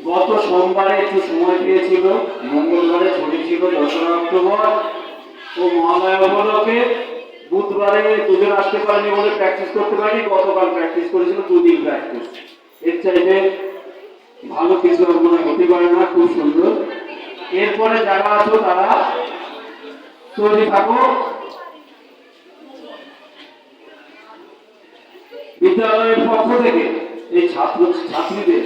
গত সোমবারে একটু সময় পেয়েছিল, মঙ্গলবারে ছুটি ছিল 2 অক্টোবর ও মহালয়া উপলক্ষে। বুধবারে দুজন আসতে পারেনি বলে প্র্যাকটিস করতে পারিনি, গতকাল প্র্যাকটিস করেছিল, 2 দিন প্র্যাকটিস। এর চাইতে ভালো কিছু মনে হতে পারে না, খুব সুন্দর। এরপরে যারা আছো তারা তৈরি থাকো। বিদ্যালয়ের পক্ষ থেকে এই ছাত্র ছাত্রীদের